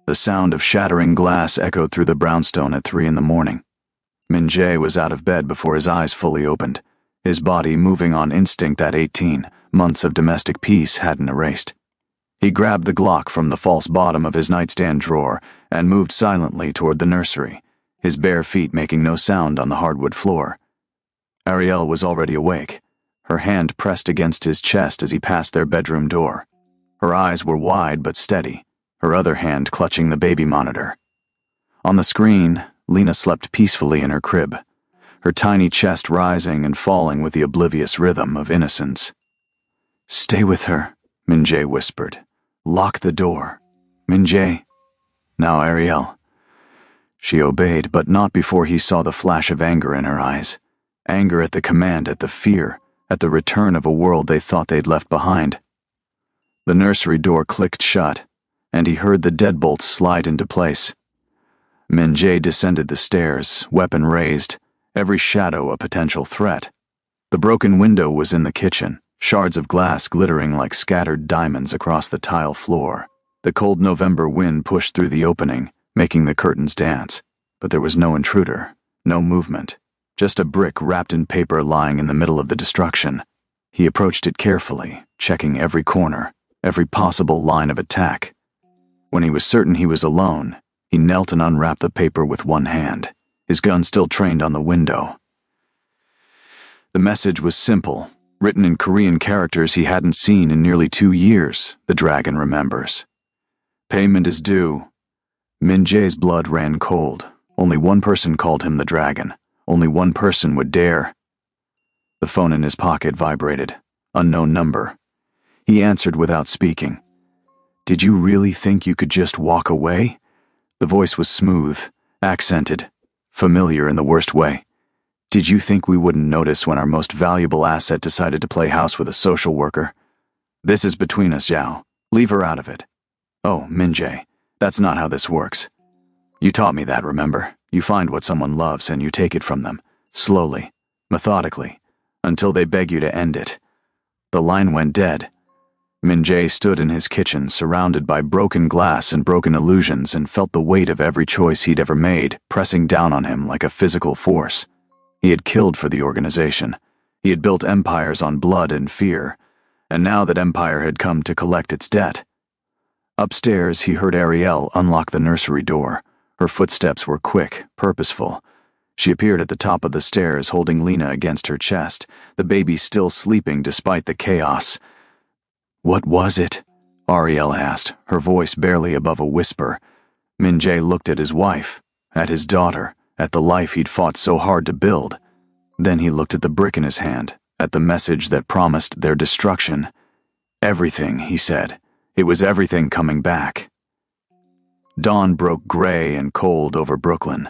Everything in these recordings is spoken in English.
The sound of shattering glass echoed through the brownstone at 3 a.m. Min-jae was out of bed before his eyes fully opened, his body moving on instinct that 18 months of domestic peace hadn't erased. He grabbed the Glock from the false bottom of his nightstand drawer and moved silently toward the nursery, his bare feet making no sound on the hardwood floor. Ariel was already awake, her hand pressed against his chest as he passed their bedroom door. Her eyes were wide but steady, her other hand clutching the baby monitor. On the screen, Lena slept peacefully in her crib, her tiny chest rising and falling with the oblivious rhythm of innocence. "Stay with her," Min-jae whispered. "Lock the door. Min-jae." "Now, Ariel." She obeyed, but not before he saw the flash of anger in her eyes. Anger at the command, at the fear, at the return of a world they thought they'd left behind. The nursery door clicked shut, and he heard the deadbolts slide into place. Min-jae descended the stairs, weapon raised, every shadow a potential threat. The broken window was in the kitchen, shards of glass glittering like scattered diamonds across the tile floor. The cold November wind pushed through the opening, making the curtains dance, but there was no intruder, no movement, just a brick wrapped in paper lying in the middle of the destruction. He approached it carefully, checking every corner, every possible line of attack. When he was certain he was alone, he knelt and unwrapped the paper with one hand, his gun still trained on the window. The message was simple, written in Korean characters he hadn't seen in nearly 2 years, the dragon remembers. "Payment is due." Min-jae's blood ran cold. Only one person called him the dragon. Only one person would dare. The phone in his pocket vibrated. Unknown number. He answered without speaking. "Did you really think you could just walk away?" The voice was smooth, accented, familiar in the worst way. "Did you think we wouldn't notice when our most valuable asset decided to play house with a social worker? This is between us, Zhao. Leave her out of it." "Oh, Min-jae, that's not how this works. You taught me that, remember? You find what someone loves and you take it from them, slowly, methodically, until they beg you to end it." The line went dead. Min-jae stood in his kitchen, surrounded by broken glass and broken illusions, and felt the weight of every choice he'd ever made pressing down on him like a physical force. He had killed for the organization. He had built empires on blood and fear, and now that empire had come to collect its debt. Upstairs, he heard Ariel unlock the nursery door. Her footsteps were quick, purposeful. She appeared at the top of the stairs, holding Lena against her chest, the baby still sleeping despite the chaos. "What was it?" Ariel asked, her voice barely above a whisper. Min-jae looked at his wife, at his daughter, at the life he'd fought so hard to build. Then he looked at the brick in his hand, at the message that promised their destruction. "Everything," he said. It was everything coming back. Dawn broke gray and cold over Brooklyn.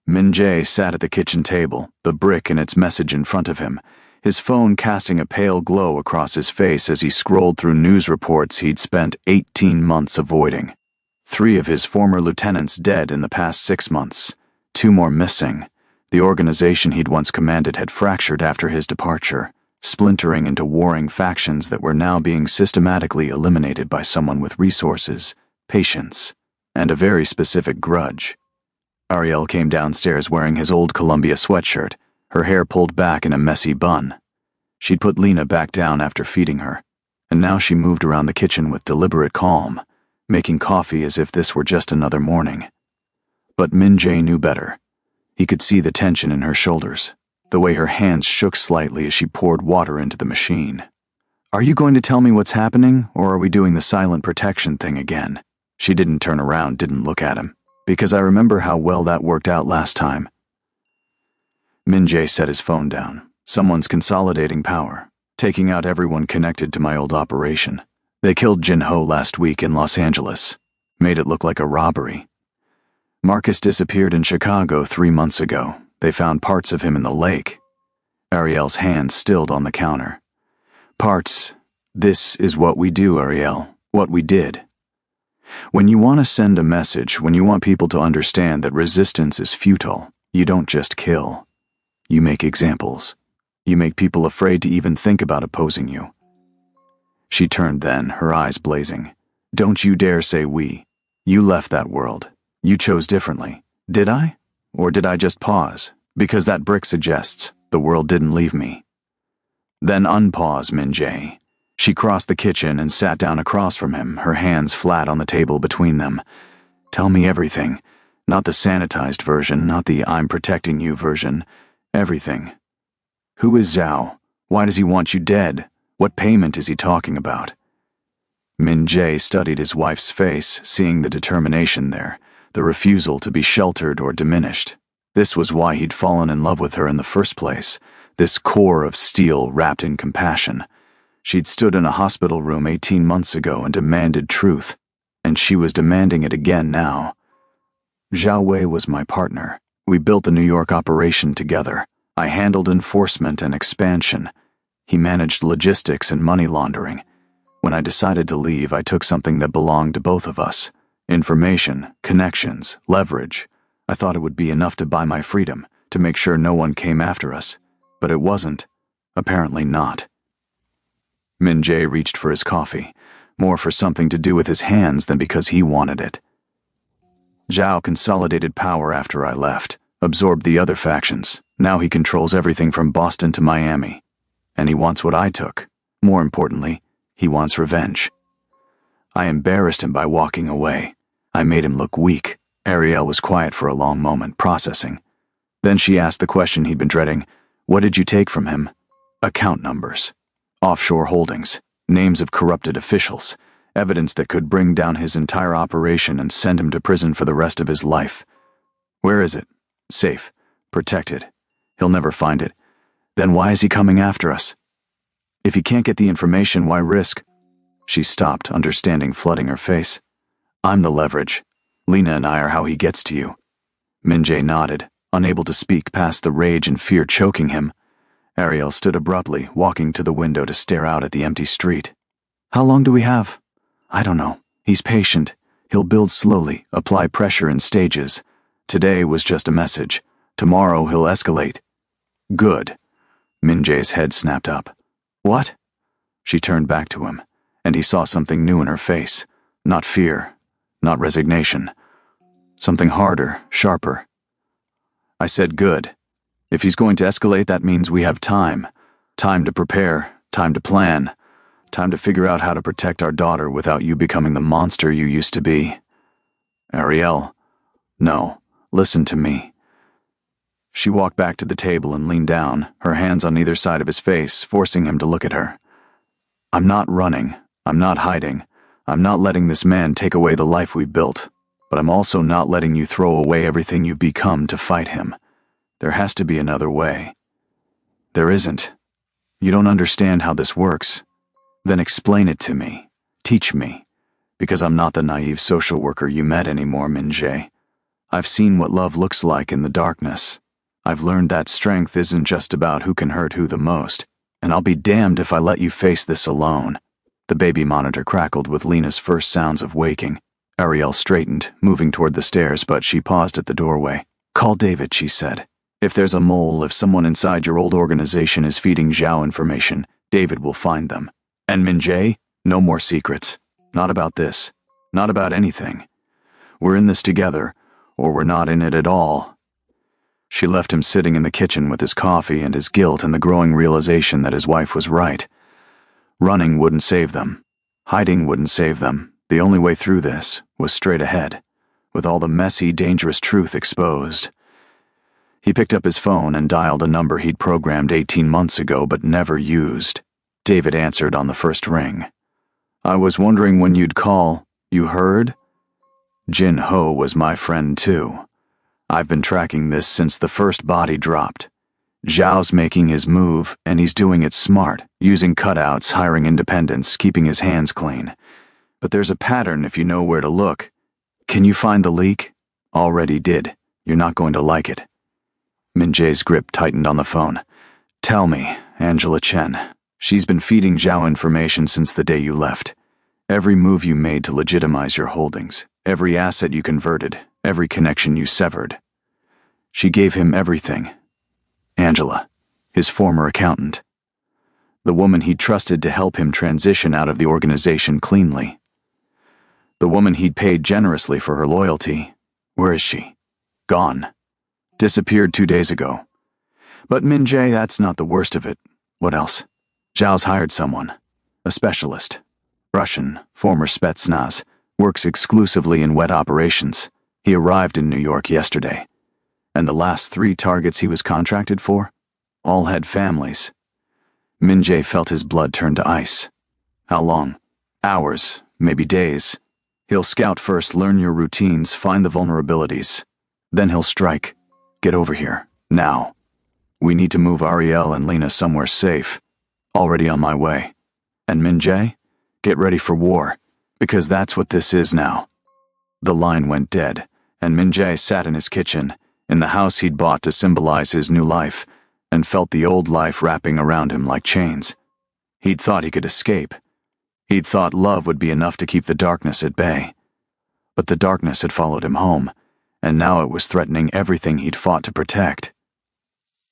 Min-jae sat at the kitchen table, the brick and its message in front of him, his phone casting a pale glow across his face as he scrolled through news reports he'd spent 18 months avoiding. 3 of his former lieutenants dead in the past 6 months, 2 more missing. The organization he'd once commanded had fractured after his departure, splintering into warring factions that were now being systematically eliminated by someone with resources, patience, and a very specific grudge. Ariel came downstairs wearing his old Columbia sweatshirt, her hair pulled back in a messy bun. She'd put Lena back down after feeding her, and now she moved around the kitchen with deliberate calm, making coffee as if this were just another morning. But Min-jae knew better. He could see the tension in her shoulders, the way her hands shook slightly as she poured water into the machine. "Are you going to tell me what's happening, or are we doing the silent protection thing again?" She didn't turn around, didn't look at him, because I remember how well that worked out last time. Min-jae set his phone down. Someone's consolidating power, taking out everyone connected to my old operation. They killed Jin-ho last week in Los Angeles, made it look like a robbery. Marcus disappeared in Chicago 3 months ago. They found parts of him in the lake. Ariel's hand stilled on the counter. "Parts. This is what we do, Ariel. What we did. When you want to send a message, when you want people to understand that resistance is futile, you don't just kill. You make examples. You make people afraid to even think about opposing you." She turned then, her eyes blazing. "Don't you dare say we. You left that world. You chose differently. Did I? Or did I just pause? Because that brick suggests the world didn't leave me. Then unpause, Min-jae. She crossed the kitchen and sat down across from him, her hands flat on the table between them. Tell me everything. Not the sanitized version, not the I'm protecting you version. Everything. Who is Zhao? Why does he want you dead? What payment is he talking about? Min-jae studied his wife's face, seeing the determination there, the refusal to be sheltered or diminished. This was why he'd fallen in love with her in the first place, this core of steel wrapped in compassion. She'd stood in a hospital room 18 months ago and demanded truth, and she was demanding it again now. Zhao Wei was my partner. We built the New York operation together. I handled enforcement and expansion. He managed logistics and money laundering. When I decided to leave, I took something that belonged to both of us. Information, connections, leverage. I thought it would be enough to buy my freedom, to make sure no one came after us. But it wasn't. Apparently not. Min-jae reached for his coffee, more for something to do with his hands than because he wanted it. Zhao consolidated power after I left, absorbed the other factions. Now he controls everything from Boston to Miami. And he wants what I took. More importantly, he wants revenge. I embarrassed him by walking away. I made him look weak. Ariel was quiet for a long moment, processing. Then she asked the question he'd been dreading. What did you take from him? Account numbers. Offshore holdings. Names of corrupted officials. Evidence that could bring down his entire operation and send him to prison for the rest of his life. Where is it? Safe. Protected. He'll never find it. Then why is he coming after us? If he can't get the information, why risk? She stopped, understanding flooding her face. I'm the leverage. Lena and I are how he gets to you. Min-jae nodded, unable to speak past the rage and fear choking him. Ariel stood abruptly, walking to the window to stare out at the empty street. How long do we have? I don't know. He's patient. He'll build slowly, apply pressure in stages. Today was just a message. Tomorrow he'll escalate. Good. Min-jae's head snapped up. What? She turned back to him, and he saw something new in her face. Not fear, not resignation. Something harder, sharper. I said good. If he's going to escalate, that means we have time. Time to prepare, time to plan. Time to figure out how to protect our daughter without you becoming the monster you used to be. Ariel, no, listen to me. She walked back to the table and leaned down, her hands on either side of his face, forcing him to look at her. I'm not running. I'm not hiding. I'm not letting this man take away the life we've built. But I'm also not letting you throw away everything you've become to fight him. There has to be another way. There isn't. You don't understand how this works. Then explain it to me. Teach me. Because I'm not the naive social worker you met anymore, Min-jae. I've seen what love looks like in the darkness. I've learned that strength isn't just about who can hurt who the most, and I'll be damned if I let you face this alone. The baby monitor crackled with Lena's first sounds of waking. Ariel straightened, moving toward the stairs, but she paused at the doorway. Call David, she said. If there's a mole, if someone inside your old organization is feeding Zhao information, David will find them. And Min-jae, no more secrets. Not about this. Not about anything. We're in this together, or we're not in it at all. She left him sitting in the kitchen with his coffee and his guilt and the growing realization that his wife was right. Running wouldn't save them. Hiding wouldn't save them. The only way through this was straight ahead, with all the messy, dangerous truth exposed. He picked up his phone and dialed a number he'd programmed 18 months ago but never used. David answered on the first ring. I was wondering when you'd call. You heard? Jin Ho was my friend too. I've been tracking this since the first body dropped. Zhao's making his move, and he's doing it smart, using cutouts, hiring independents, keeping his hands clean. But there's a pattern if you know where to look. Can you find the leak? Already did. You're not going to like it. Min-jae's grip tightened on the phone. Tell me, Angela Chen. She's been feeding Zhao information since the day you left. Every move you made to legitimize your holdings, every asset you converted, every connection you severed. She gave him everything. Angela, his former accountant. The woman he trusted to help him transition out of the organization cleanly. The woman he'd paid generously for her loyalty. Where is she? Gone. Disappeared 2 days ago. But Min-jae, that's not the worst of it. What else? Zhao's hired someone. A specialist. Russian, former Spetsnaz. Works exclusively in wet operations. He arrived in New York yesterday. And the last 3 targets he was contracted for? All had families. Min-jae felt his blood turn to ice. How long? Hours, maybe days. He'll scout first, learn your routines, find the vulnerabilities. Then he'll strike. Get over here, now. We need to move Ariel and Lena somewhere safe. Already on my way. And Min-jae, get ready for war, because that's what this is now. The line went dead, and Min-jae sat in his kitchen, in the house he'd bought to symbolize his new life, and felt the old life wrapping around him like chains. He'd thought he could escape. He'd thought love would be enough to keep the darkness at bay. But the darkness had followed him home, and now it was threatening everything he'd fought to protect.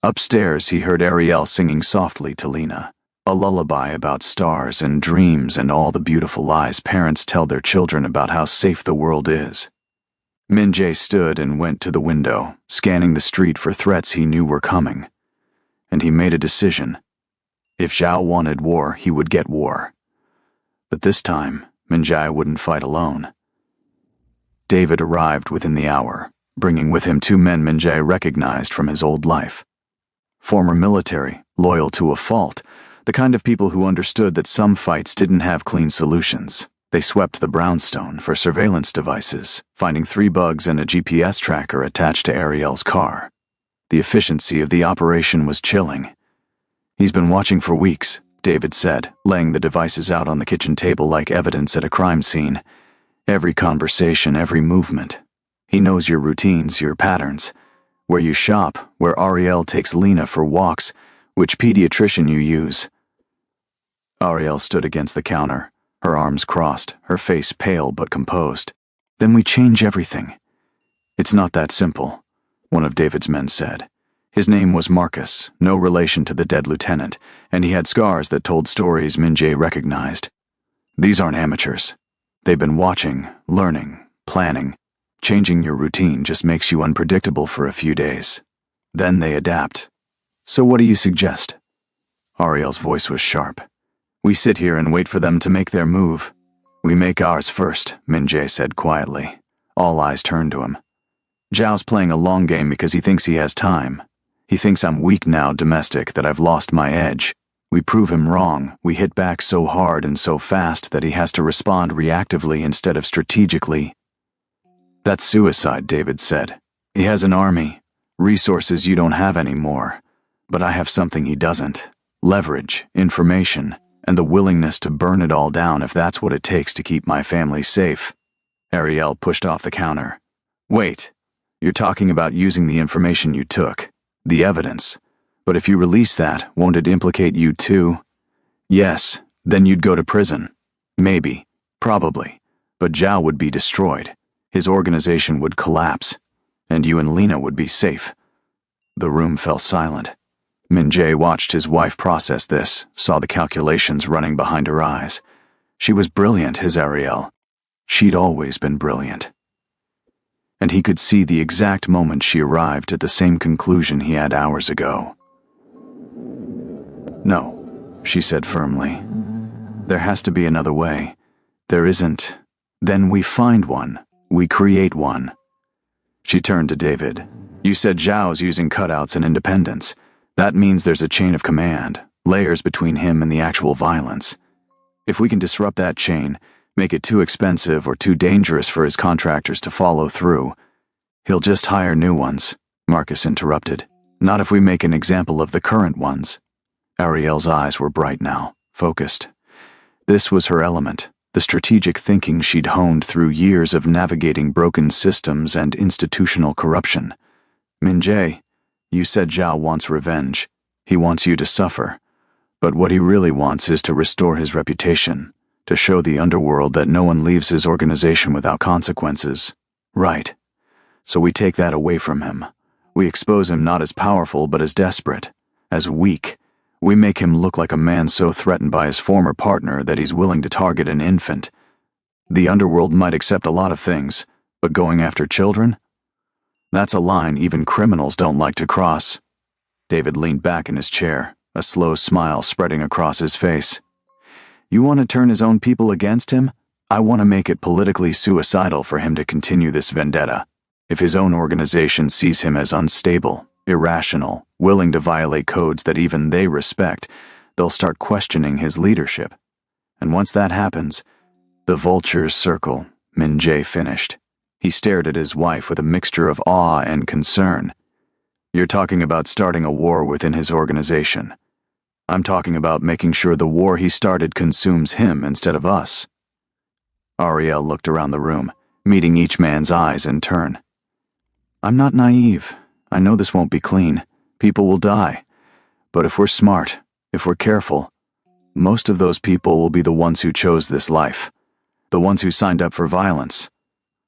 Upstairs, he heard Ariel singing softly to Lena, a lullaby about stars and dreams and all the beautiful lies parents tell their children about how safe the world is. Min-jae stood and went to the window, scanning the street for threats he knew were coming. And he made a decision. If Zhao wanted war, he would get war. But this time, Min-jae wouldn't fight alone. David arrived within the hour, bringing with him 2 men Min-jae recognized from his old life. Former military, loyal to a fault, the kind of people who understood that some fights didn't have clean solutions. They swept the brownstone for surveillance devices, finding 3 bugs and a GPS tracker attached to Ariel's car. The efficiency of the operation was chilling. He's been watching for weeks, David said, laying the devices out on the kitchen table like evidence at a crime scene. Every conversation, every movement. He knows your routines, your patterns. Where you shop, where Ariel takes Lena for walks, which pediatrician you use. Ariel stood against the counter, her arms crossed, her face pale but composed. Then we change everything. It's not that simple, one of David's men said. His name was Marcus, no relation to the dead lieutenant, and he had scars that told stories Min-jae recognized. These aren't amateurs. They've been watching, learning, planning. Changing your routine just makes you unpredictable for a few days. Then they adapt. So what do you suggest? Ariel's voice was sharp. We sit here and wait for them to make their move. We make ours first, Min-jae said quietly. All eyes turned to him. Zhao's playing a long game because he thinks he has time. He thinks I'm weak now, domestic, that I've lost my edge. We prove him wrong. We hit back so hard and so fast that he has to respond reactively instead of strategically. That's suicide, David said. He has an army, resources you don't have anymore. But I have something he doesn't. Leverage, information, and the willingness to burn it all down if that's what it takes to keep my family safe. Ariel pushed off the counter. Wait, you're talking about using the information you took, the evidence. But if you release that, won't it implicate you too? Yes, then you'd go to prison. Maybe, probably. But Zhao would be destroyed. His organization would collapse, and you and Lena would be safe. The room fell silent. Min-jae watched his wife process this, saw the calculations running behind her eyes. She was brilliant, his Ariel. She'd always been brilliant. And he could see the exact moment she arrived at the same conclusion he had hours ago. No, she said firmly. There has to be another way. There isn't. Then we find one. We create one. She turned to David. You said Zhao's using cutouts and independence. That means there's a chain of command, layers between him and the actual violence. If we can disrupt that chain, make it too expensive or too dangerous for his contractors to follow through, he'll just hire new ones, Marcus interrupted. Not if we make an example of the current ones. Ariel's eyes were bright now, focused. This was her element. The strategic thinking she'd honed through years of navigating broken systems and institutional corruption. Min-jae, you said Zhao wants revenge. He wants you to suffer. But what he really wants is to restore his reputation, to show the underworld that no one leaves his organization without consequences. Right. So we take that away from him. We expose him not as powerful but as desperate, as weak. We make him look like a man so threatened by his former partner that he's willing to target an infant. The underworld might accept a lot of things, but going after children? That's a line even criminals don't like to cross. David leaned back in his chair, a slow smile spreading across his face. You want to turn his own people against him? I want to make it politically suicidal for him to continue this vendetta. If his own organization sees him as unstable, irrational, willing to violate codes that even they respect, they'll start questioning his leadership. And once that happens, the vultures circle, Min-jae finished. He stared at his wife with a mixture of awe and concern. You're talking about starting a war within his organization. I'm talking about making sure the war he started consumes him instead of us. Ariel looked around the room, meeting each man's eyes in turn. I'm not naive. I know this won't be clean. People will die. But if we're smart, if we're careful, most of those people will be the ones who chose this life. The ones who signed up for violence.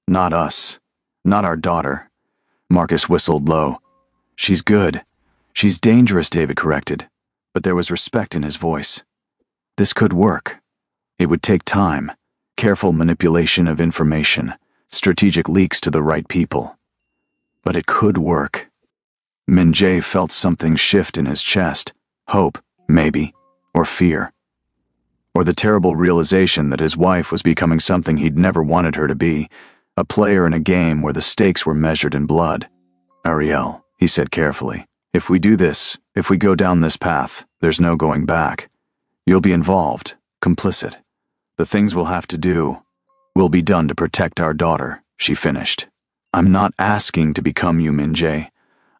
Not us. Not our daughter. Marcus whistled low. She's good. She's dangerous, David corrected, but there was respect in his voice. This could work. It would take time, careful manipulation of information, strategic leaks to the right people. But it could work. Min-jae felt something shift in his chest. Hope, maybe, or fear. Or the terrible realization that his wife was becoming something he'd never wanted her to be, a player in a game where the stakes were measured in blood. Ariel, he said carefully, if we do this, if we go down this path, there's no going back. You'll be involved, complicit. The things we'll have to do will be done to protect our daughter, she finished. I'm not asking to become you, Min-jae.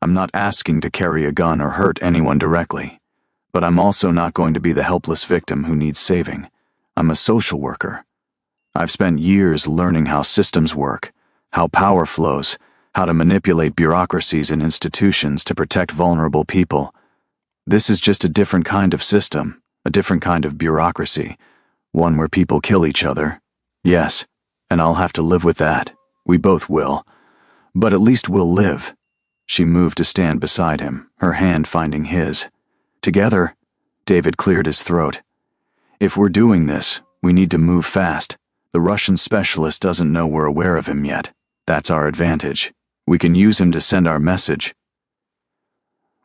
I'm not asking to carry a gun or hurt anyone directly. But I'm also not going to be the helpless victim who needs saving. I'm a social worker. I've spent years learning how systems work, how power flows, how to manipulate bureaucracies and institutions to protect vulnerable people. This is just a different kind of system, a different kind of bureaucracy, one where people kill each other. Yes, and I'll have to live with that. We both will. But at least we'll live. She moved to stand beside him, her hand finding his. Together, David cleared his throat. If we're doing this, we need to move fast. The Russian specialist doesn't know we're aware of him yet. That's our advantage. We can use him to send our message.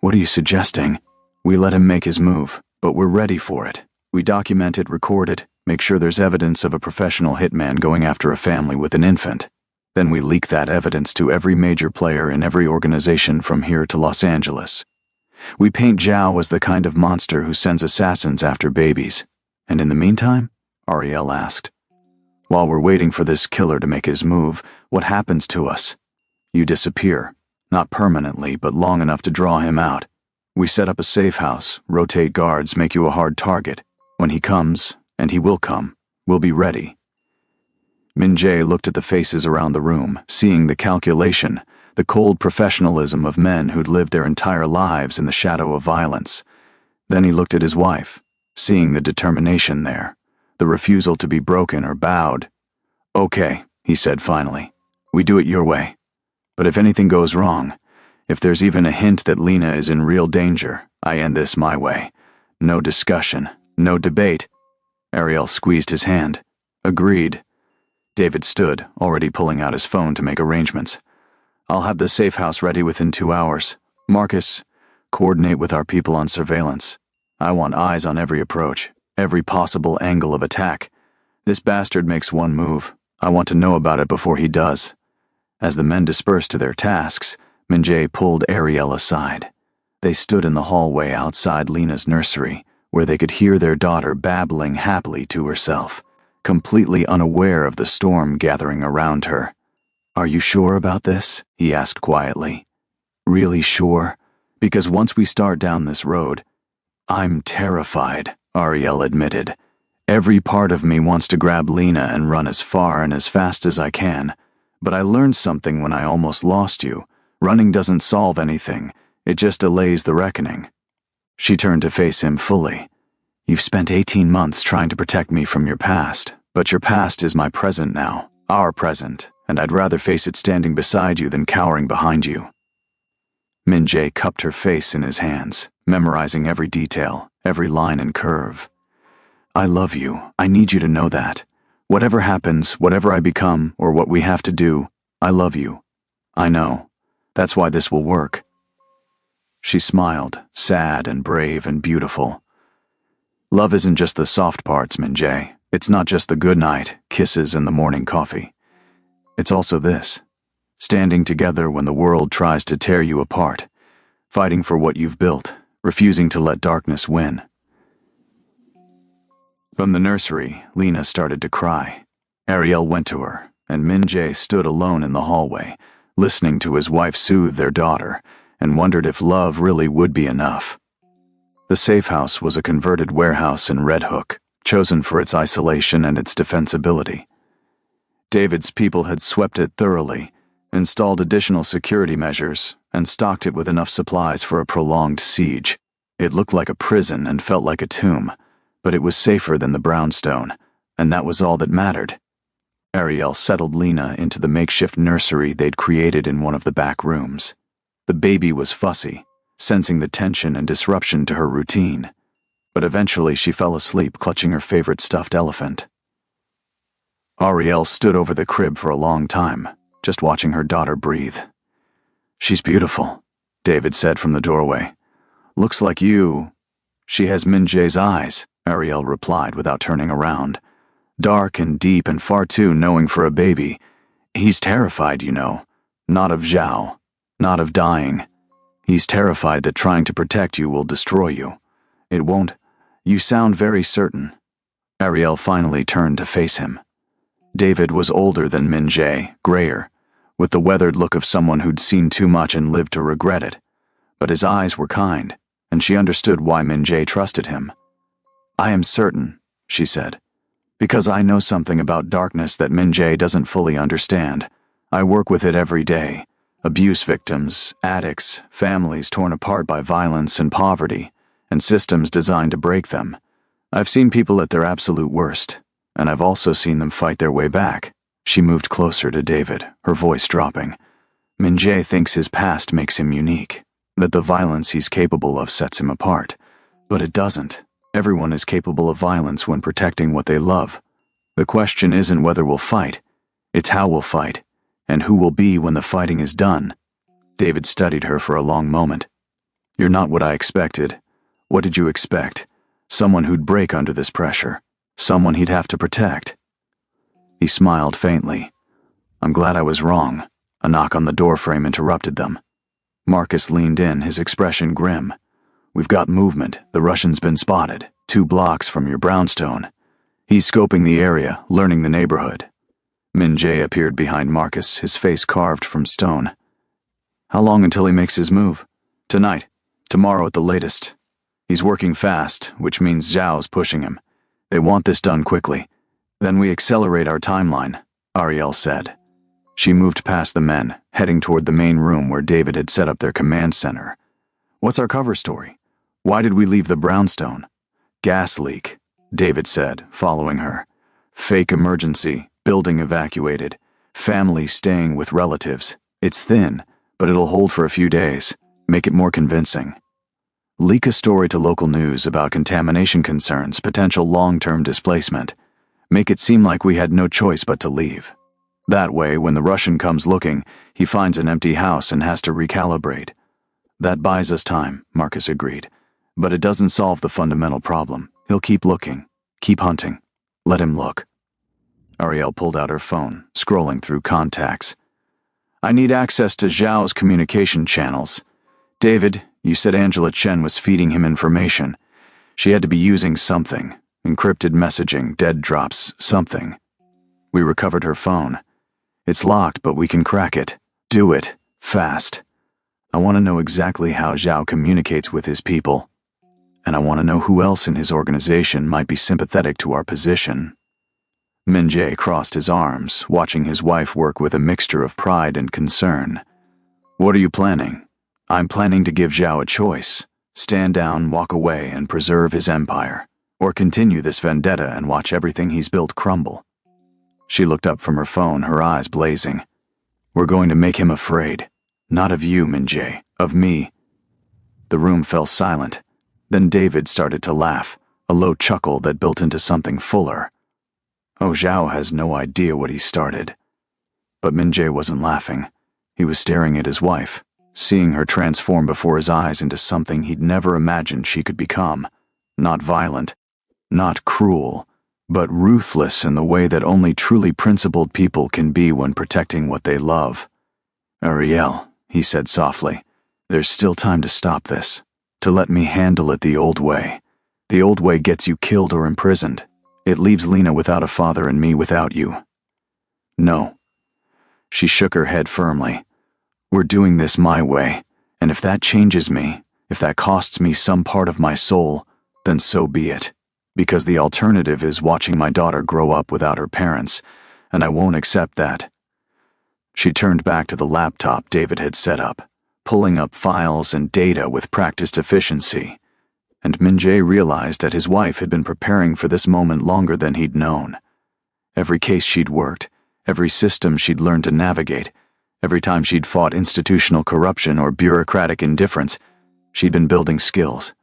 What are you suggesting? We let him make his move, but we're ready for it. We document it, record it, make sure there's evidence of a professional hitman going after a family with an infant. Then we leak that evidence to every major player in every organization from here to Los Angeles. We paint Zhao as the kind of monster who sends assassins after babies. And in the meantime? Ariel asked. While we're waiting for this killer to make his move, what happens to us? You disappear. Not permanently, but long enough to draw him out. We set up a safe house, rotate guards, make you a hard target. When he comes, and he will come, we'll be ready. Min-jae looked at the faces around the room, seeing the calculation, the cold professionalism of men who'd lived their entire lives in the shadow of violence. Then he looked at his wife, seeing the determination there, the refusal to be broken or bowed. Okay, he said finally. We do it your way. But if anything goes wrong, if there's even a hint that Lena is in real danger, I end this my way. No discussion, no debate. Ariel squeezed his hand. Agreed. David stood, already pulling out his phone to make arrangements. I'll have the safe house ready within 2 hours. Marcus, coordinate with our people on surveillance. I want eyes on every approach, every possible angle of attack. This bastard makes one move. I want to know about it before he does. As the men dispersed to their tasks, Min-jae pulled Ariel aside. They stood in the hallway outside Lena's nursery, where they could hear their daughter babbling happily to herself, completely unaware of the storm gathering around her. Are you sure about this? He asked quietly. Really sure? Because once we start down this road, I'm terrified, Ariel admitted. Every part of me wants to grab Lena and run as far and as fast as I can. But I learned something when I almost lost you. Running doesn't solve anything. It just delays the reckoning. She turned to face him fully. You've spent 18 months trying to protect me from your past, but your past is my present now, our present, and I'd rather face it standing beside you than cowering behind you. Min-jae cupped her face in his hands, memorizing every detail, every line and curve. I love you. I need you to know that. Whatever happens, whatever I become, or what we have to do, I love you. I know. That's why this will work." She smiled, sad and brave and beautiful. Love isn't just the soft parts, Min-jae. It's not just the good night, kisses, and the morning coffee. It's also this: standing together when the world tries to tear you apart, fighting for what you've built, refusing to let darkness win. From the nursery, Lena started to cry. Ariel went to her, and Min-jae stood alone in the hallway, listening to his wife soothe their daughter, and wondered if love really would be enough. The safe house was a converted warehouse in Red Hook, chosen for its isolation and its defensibility. David's people had swept it thoroughly, installed additional security measures, and stocked it with enough supplies for a prolonged siege. It looked like a prison and felt like a tomb, but it was safer than the brownstone, and that was all that mattered. Ariel settled Lena into the makeshift nursery they'd created in one of the back rooms. The baby was fussy, sensing the tension and disruption to her routine, but eventually she fell asleep clutching her favorite stuffed elephant. Ariel stood over the crib for a long time, just watching her daughter breathe. "She's beautiful," David said from the doorway. "Looks like you." "She has Min-jae's eyes," Ariel replied without turning around. "Dark and deep and far too knowing for a baby. He's terrified, you know. Not of Zhao. Not of dying. He's terrified that trying to protect you will destroy you. It won't. You sound very certain." Ariel finally turned to face him. David was older than Min-jae, grayer, with the weathered look of someone who'd seen too much and lived to regret it. But his eyes were kind, and she understood why Min-jae trusted him. "I am certain," she said, "because I know something about darkness that Min-jae doesn't fully understand. I work with it every day. Abuse victims, addicts, families torn apart by violence and poverty, and systems designed to break them. I've seen people at their absolute worst, and I've also seen them fight their way back." She moved closer to David, her voice dropping. "Min-jae thinks his past makes him unique, that the violence he's capable of sets him apart. But it doesn't. Everyone is capable of violence when protecting what they love. The question isn't whether we'll fight, it's how we'll fight, and who we'll be when the fighting is done." David studied her for a long moment. "You're not what I expected. What did you expect? Someone who'd break under this pressure. Someone he'd have to protect." He smiled faintly. "I'm glad I was wrong." A knock on the doorframe interrupted them. Marcus leaned in, his expression grim. "We've got movement. The Russian's been spotted, 2 blocks from your brownstone. He's scoping the area, learning the neighborhood." Min-jae appeared behind Marcus, his face carved from stone. "How long until he makes his move?" "Tonight. Tomorrow at the latest. He's working fast, which means Zhao's pushing him. They want this done quickly. Then we accelerate our timeline," Ariel said. She moved past the men, heading toward the main room where David had set up their command center. "What's our cover story? Why did we leave the brownstone?" "Gas leak," David said, following her. "Fake emergency, building evacuated, family staying with relatives. It's thin, but it'll hold for a few days. Make it more convincing. Leak a story to local news about contamination concerns, potential long-term displacement. Make it seem like we had no choice but to leave. That way, when the Russian comes looking, he finds an empty house and has to recalibrate." "That buys us time," Marcus agreed. "But it doesn't solve the fundamental problem. He'll keep looking, keep hunting. Let him look." Ariel pulled out her phone, scrolling through contacts. "I need access to Zhao's communication channels. David, you said Angela Chen was feeding him information. She had to be using something. Encrypted messaging, dead drops, something. We recovered her phone. It's locked, but we can crack it. Do it. Fast. I want to know exactly how Zhao communicates with his people. And I want to know who else in his organization might be sympathetic to our position." Min-jae crossed his arms, watching his wife work with a mixture of pride and concern. "What are you planning?" "I'm planning to give Zhao a choice. Stand down, walk away, and preserve his empire. Or continue this vendetta and watch everything he's built crumble." She looked up from her phone, her eyes blazing. "We're going to make him afraid. Not of you, Min-jae, of me." The room fell silent. Then David started to laugh, a low chuckle that built into something fuller. Oh, Zhao has no idea what he started. But Min-jae wasn't laughing. He was staring at his wife, seeing her transform before his eyes into something he'd never imagined she could become. Not violent, not cruel, but ruthless in the way that only truly principled people can be when protecting what they love. "Ariel," he said softly, "there's still time to stop this, to let me handle it the old way. The old way gets you killed or imprisoned. It leaves Lena without a father and me without you." "No." She shook her head firmly. "We're doing this my way, and if that changes me, if that costs me some part of my soul, then so be it. Because the alternative is watching my daughter grow up without her parents, and I won't accept that." She turned back to the laptop David had set up, pulling up files and data with practiced efficiency. And Min-jae realized that his wife had been preparing for this moment longer than he'd known. Every case she'd worked, every system she'd learned to navigate, every time she'd fought institutional corruption or bureaucratic indifference, she'd been building skills,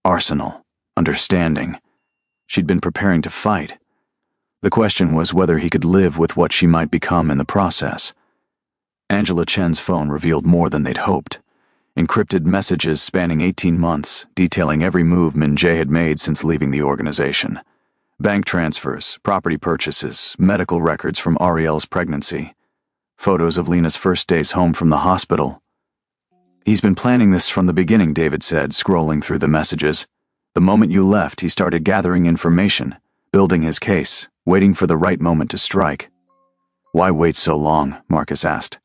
arsenal, understanding. She'd been preparing to fight. The question was whether he could live with what she might become in the process. Angela Chen's phone revealed more than they'd hoped. Encrypted messages spanning 18 months, detailing every move Min-jae had made since leaving the organization. Bank transfers, property purchases, medical records from Ariel's pregnancy. Photos of Lena's first days home from the hospital. "He's been planning this from the beginning," David said, scrolling through the messages. "The moment you left, he started gathering information, building his case, waiting for the right moment to strike." "Why wait so long?" Marcus asked.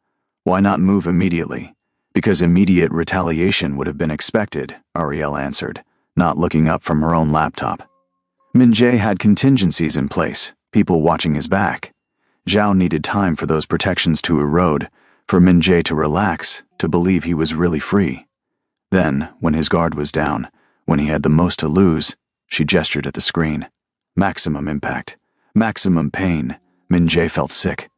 "Why not move immediately?" "Because immediate retaliation would have been expected," Ariel answered, not looking up from her own laptop. Min-jae had contingencies in place, people watching his back. Zhao needed time for those protections to erode, for Min-jae to relax, to believe he was really free. Then, when his guard was down, when he had the most to lose, she gestured at the screen. Maximum impact, maximum pain. Min-jae felt sick.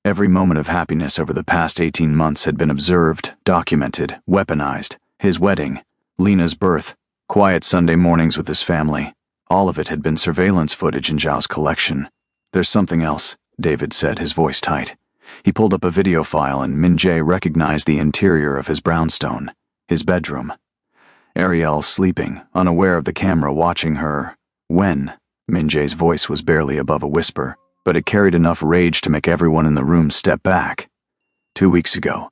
Every moment of happiness over the past 18 months had been observed, documented, weaponized. His wedding, Lena's birth, quiet Sunday mornings with his family. All of it had been surveillance footage in Zhao's collection. "There's something else," David said, his voice tight. He pulled up a video file and Min-jae recognized the interior of his brownstone, his bedroom. Ariel sleeping, unaware of the camera watching her. "When?" Min-jae's voice was barely above a whisper, but it carried enough rage to make everyone in the room step back. 2 weeks ago.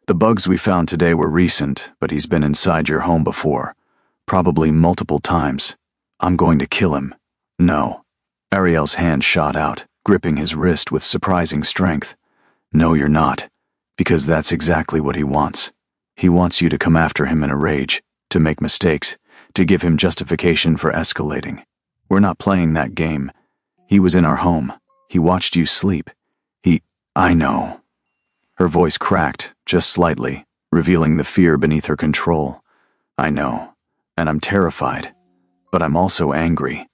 The bugs we found today were recent, but he's been inside your home before. Probably multiple times. I'm going to kill him." "No." Ariel's hand shot out, gripping his wrist with surprising strength. "No, you're not. Because that's exactly what he wants. He wants you to come after him in a rage, to make mistakes, to give him justification for escalating. We're not playing that game. He was in our home. He watched you sleep. I know." Her voice cracked, just slightly, revealing the fear beneath her control. "I know, and I'm terrified. But I'm also angry.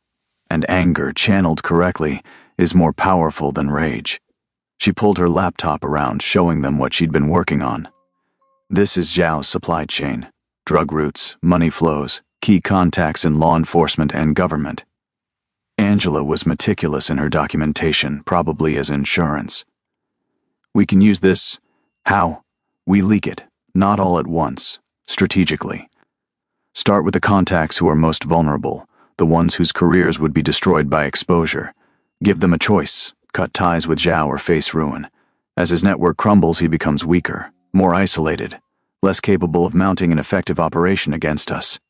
And anger, channeled correctly, is more powerful than rage." She pulled her laptop around, showing them what she'd been working on. "This is Zhao's supply chain. Drug routes, money flows, key contacts in law enforcement and government." Angela was meticulous in her documentation, probably as insurance. "We can use this." "How?" "We leak it, not all at once, strategically. Start with the contacts who are most vulnerable, the ones whose careers would be destroyed by exposure. Give them a choice, cut ties with Zhao or face ruin. As his network crumbles, he becomes weaker, more isolated, less capable of mounting an effective operation against us."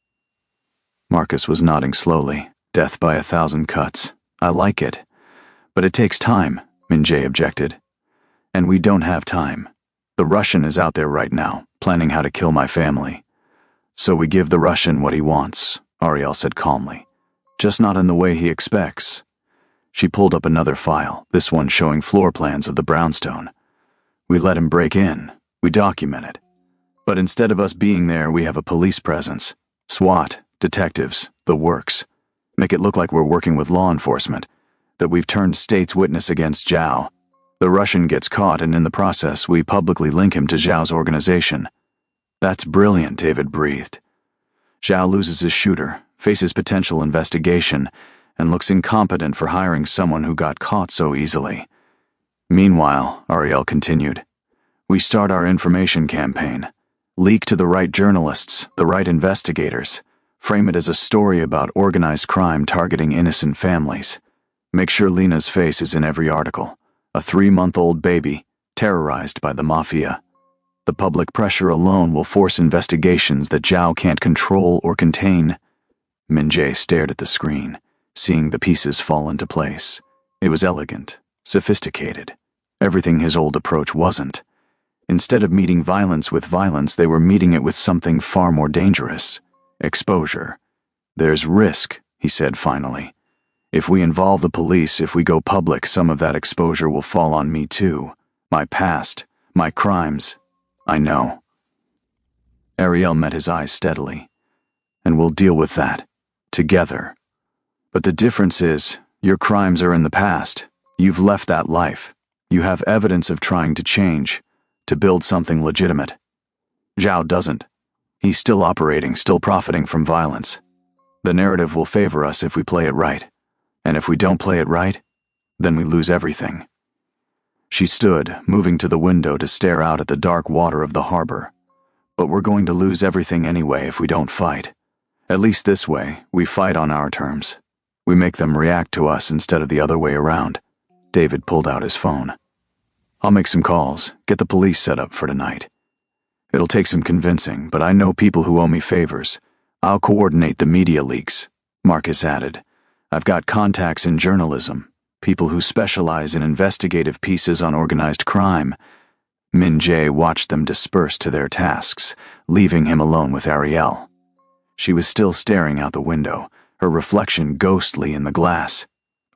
Marcus was nodding slowly. "Death by 1,000 cuts. I like it. But it takes time," Min-jae objected. "And we don't have time. The Russian is out there right now, planning how to kill my family. So we give the Russian what he wants," Ariel said calmly. "Just not in the way he expects." She pulled up another file, this one showing floor plans of the brownstone. "We let him break in. We document it. But instead of us being there, we have a police presence. SWAT, detectives, the works. Make it look like we're working with law enforcement, that we've turned state's witness against Zhao. The Russian gets caught, and in the process, we publicly link him to Zhao's organization." "That's brilliant," David breathed. "Zhao loses his shooter, faces potential investigation, and looks incompetent for hiring someone who got caught so easily. Meanwhile, Ariel continued, we start our information campaign. Leak to the right journalists, the right investigators. Frame it as a story about organized crime targeting innocent families. Make sure Lena's face is in every article. A 3-month-old baby, terrorized by the Mafia. The public pressure alone will force investigations that Zhao can't control or contain. Min-jae stared at the screen, seeing the pieces fall into place. It was elegant, sophisticated. Everything his old approach wasn't. Instead of meeting violence with violence, they were meeting it with something far more dangerous. Exposure. There's risk, he said finally. If we involve the police, if we go public, some of that exposure will fall on me too. My past, my crimes. I know. Ariel met his eyes steadily. And we'll deal with that. Together. But the difference is, your crimes are in the past. You've left that life. You have evidence of trying to change, to build something legitimate. Zhao doesn't. He's still operating, still profiting from violence. The narrative will favor us if we play it right. And if we don't play it right, then we lose everything. She stood, moving to the window to stare out at the dark water of the harbor. But we're going to lose everything anyway if we don't fight. At least this way, we fight on our terms. We make them react to us instead of the other way around. David pulled out his phone. I'll make some calls, get the police set up for tonight. It'll take some convincing, but I know people who owe me favors. I'll coordinate the media leaks, Marcus added. I've got contacts in journalism, people who specialize in investigative pieces on organized crime. Min-jae watched them disperse to their tasks, leaving him alone with Ariel. She was still staring out the window, her reflection ghostly in the glass.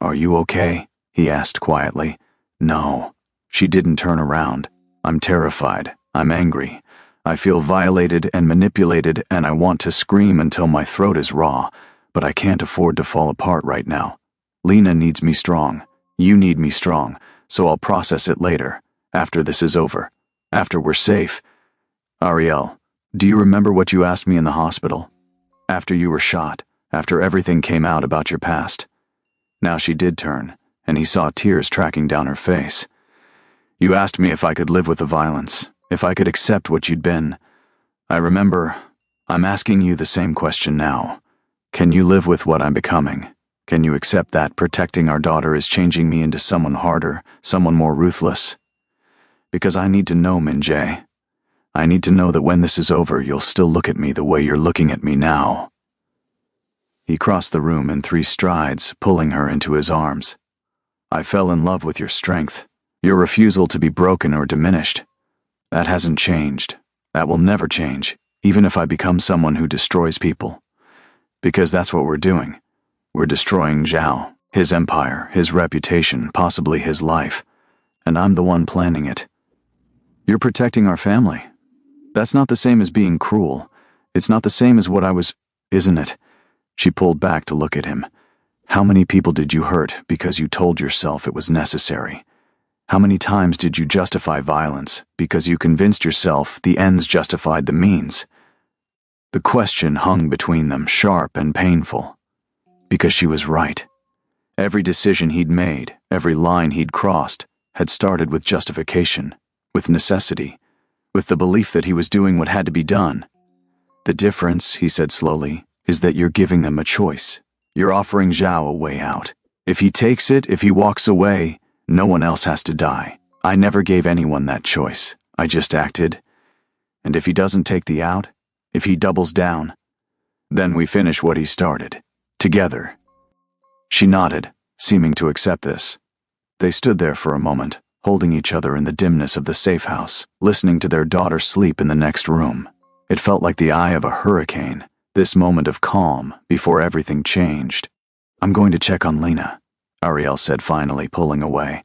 Are you okay? He asked quietly. No. She didn't turn around. I'm terrified. I'm angry. I feel violated and manipulated, and I want to scream until my throat is raw, but I can't afford to fall apart right now. Lena needs me strong. You need me strong, so I'll process it later, after this is over, after we're safe. Ariel, do you remember what you asked me in the hospital? After you were shot, after everything came out about your past. Now she did turn, and he saw tears tracking down her face. You asked me if I could live with the violence, if I could accept what you'd been. I remember. I'm asking you the same question now. Can you live with what I'm becoming? Can you accept that protecting our daughter is changing me into someone harder, someone more ruthless? Because I need to know, Min-jae. I need to know that when this is over, you'll still look at me the way you're looking at me now. He crossed the room in 3 strides, pulling her into his arms. I fell in love with your strength, your refusal to be broken or diminished. That hasn't changed. That will never change, even if I become someone who destroys people. Because that's what we're doing. We're destroying Zhao, his empire, his reputation, possibly his life. And I'm the one planning it. You're protecting our family. That's not the same as being cruel. It's not the same as what I was, isn't it? She pulled back to look at him. How many people did you hurt because you told yourself it was necessary? How many times did you justify violence because you convinced yourself the ends justified the means? The question hung between them, sharp and painful. Because she was right. Every decision he'd made, every line he'd crossed, had started with justification, with necessity, with the belief that he was doing what had to be done. The difference, he said slowly, is that you're giving them a choice. You're offering Zhao a way out. If he takes it, if he walks away, no one else has to die. I never gave anyone that choice. I just acted. And if he doesn't take the out, if he doubles down, then we finish what he started. Together. She nodded, seeming to accept this. They stood there for a moment, holding each other in the dimness of the safe house, listening to their daughter sleep in the next room. It felt like the eye of a hurricane, this moment of calm before everything changed. I'm going to check on Lena, Ariel said finally, pulling away.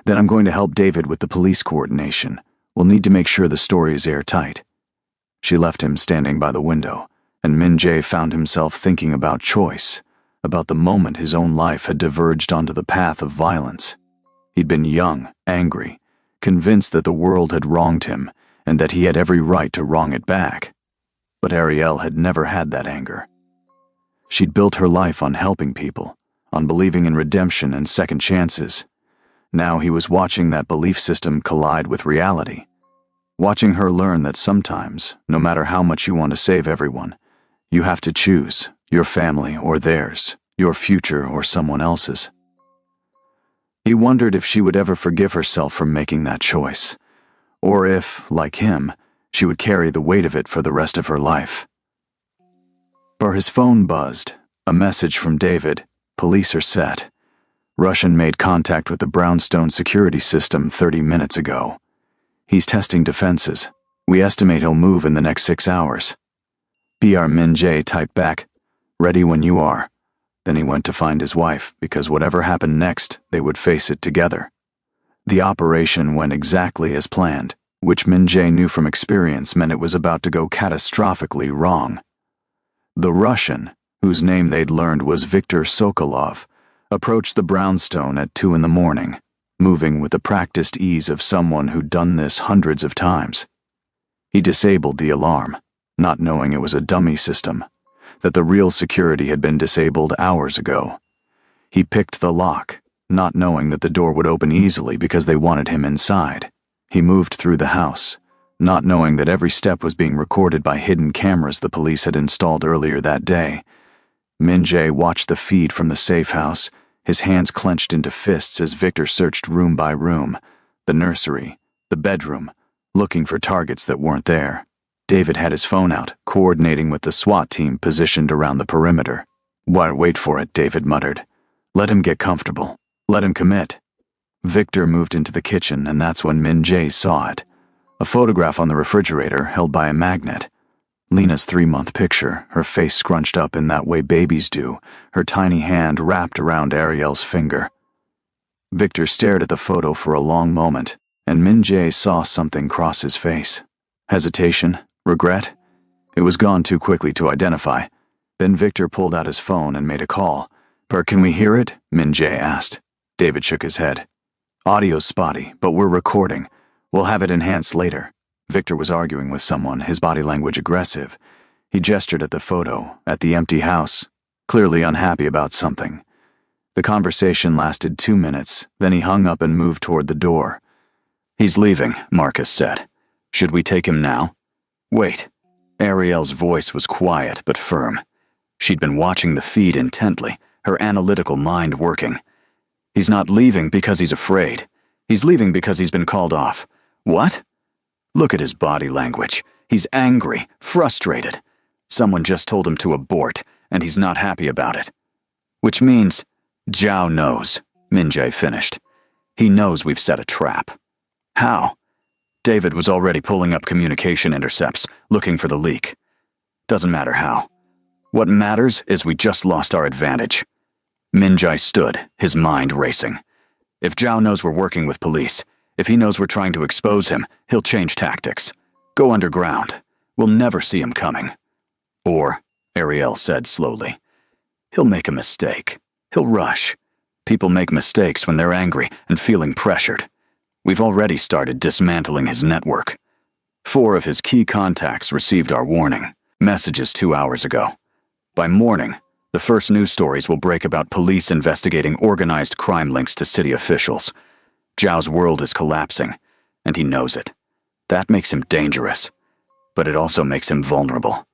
Then I'm going to help David with the police coordination. We'll need to make sure the story is airtight. She left him standing by the window, and Min-jae found himself thinking about choice, about the moment his own life had diverged onto the path of violence. He'd been young, angry, convinced that the world had wronged him and that he had every right to wrong it back. But Ariel had never had that anger. She'd built her life on helping people, on believing in redemption and second chances. Now he was watching that belief system collide with reality, watching her learn that sometimes, no matter how much you want to save everyone, you have to choose your family or theirs, your future or someone else's. He wondered if she would ever forgive herself for making that choice, or if, like him, she would carry the weight of it for the rest of her life. For his phone buzzed, a message from David. Police are set. Russian made contact with the Brownstone security system 30 minutes ago. He's testing defenses. We estimate he'll move in the next 6 hours. PR Min Jae typed back, "Ready when you are." Then he went to find his wife, because whatever happened next, they would face it together. The operation went exactly as planned, which Min Jae knew from experience meant it was about to go catastrophically wrong. The Russian, whose name they'd learned was Viktor Sokolov, approached the brownstone at 2 in the morning, moving with the practiced ease of someone who'd done this hundreds of times. He disabled the alarm, not knowing it was a dummy system, that the real security had been disabled hours ago. He picked the lock, not knowing that the door would open easily because they wanted him inside. He moved through the house, not knowing that every step was being recorded by hidden cameras the police had installed earlier that day. Min Jae watched the feed from the safe house, his hands clenched into fists as Victor searched room by room, the nursery, the bedroom, looking for targets that weren't there. David had his phone out, coordinating with the SWAT team positioned around the perimeter. Wait for it, David muttered. Let him get comfortable. Let him commit. Victor moved into the kitchen, and that's when Min Jae saw it. A photograph on the refrigerator held by a magnet. Lena's 3-month picture, her face scrunched up in that way babies do, her tiny hand wrapped around Ariel's finger. Victor stared at the photo for a long moment, and Min Jae saw something cross his face. Hesitation? Regret? It was gone too quickly to identify. Then Victor pulled out his phone and made a call. Can we hear it?" Min Jae asked. David shook his head. "Audio's spotty, but we're recording. We'll have it enhanced later." Victor was arguing with someone, his body language aggressive. He gestured at the photo, at the empty house, clearly unhappy about something. The conversation lasted 2 minutes, then he hung up and moved toward the door. "He's leaving," Marcus said. "Should we take him now?" "Wait." Ariel's voice was quiet but firm. She'd been watching the feed intently, her analytical mind working. "He's not leaving because he's afraid. He's leaving because he's been called off." "What?" "Look at his body language. He's angry, frustrated. Someone just told him to abort, and he's not happy about it." "Which means—" "Zhao knows," Min Jae finished. "He knows we've set a trap." "How?" "David was already pulling up communication intercepts, looking for the leak. Doesn't matter how. What matters is we just lost our advantage." Min Jae stood, his mind racing. "If Zhao knows we're working with police, if he knows we're trying to expose him, he'll change tactics. Go underground. We'll never see him coming. Or," Ariel said slowly, "he'll make a mistake. He'll rush. People make mistakes when they're angry and feeling pressured. We've already started dismantling his network. 4 of his key contacts received our warning, messages 2 hours ago. By morning, the first news stories will break about police investigating organized crime links to city officials. Zhao's world is collapsing, and he knows it. That makes him dangerous, but it also makes him vulnerable."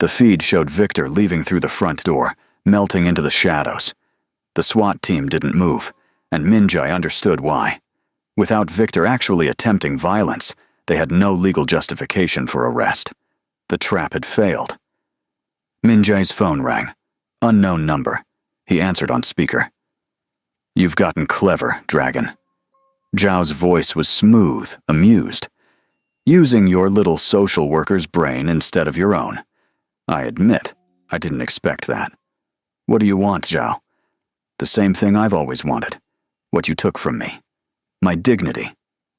The feed showed Victor leaving through the front door, melting into the shadows. The SWAT team didn't move, and Min Jae understood why. Without Victor actually attempting violence, they had no legal justification for arrest. The trap had failed. Min Jae's phone rang. Unknown number. He answered on speaker. "You've gotten clever, Dragon." Zhao's voice was smooth, amused. "Using your little social worker's brain instead of your own. I admit, I didn't expect that. What do you want, Zhao?" "The same thing I've always wanted. What you took from me. My dignity.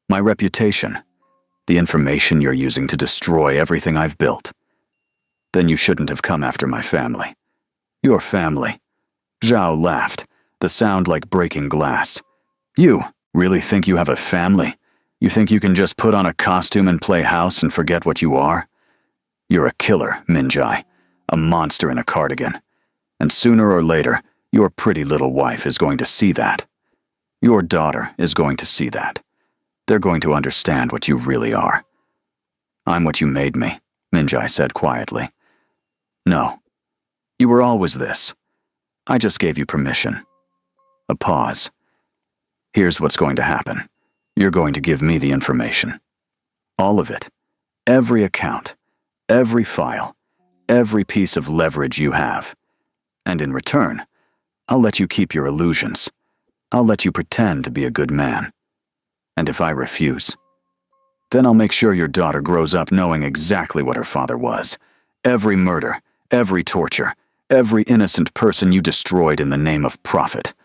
My reputation. The information you're using to destroy everything I've built. Then you shouldn't have come after my family." "Your family?" Zhao laughed, the sound like breaking glass. "You really think you have a family? You think you can just put on a costume and play house and forget what you are? You're a killer, Min Jae, a monster in a cardigan. And sooner or later, Your pretty little wife is going to see that. Your daughter is going to see that. They're going to understand what you really are. I'm what you made me, Minjai said quietly. No, you were always this. I just gave you permission. A pause. Here's what's going to happen. You're going to give me the information. All of it. Every account. Every file. Every piece of leverage you have. And in return, I'll let you keep your illusions. I'll let you pretend to be a good man. And if I refuse, then I'll make sure your daughter grows up knowing exactly what her father was. Every murder, every torture, every innocent person you destroyed in the name of profit.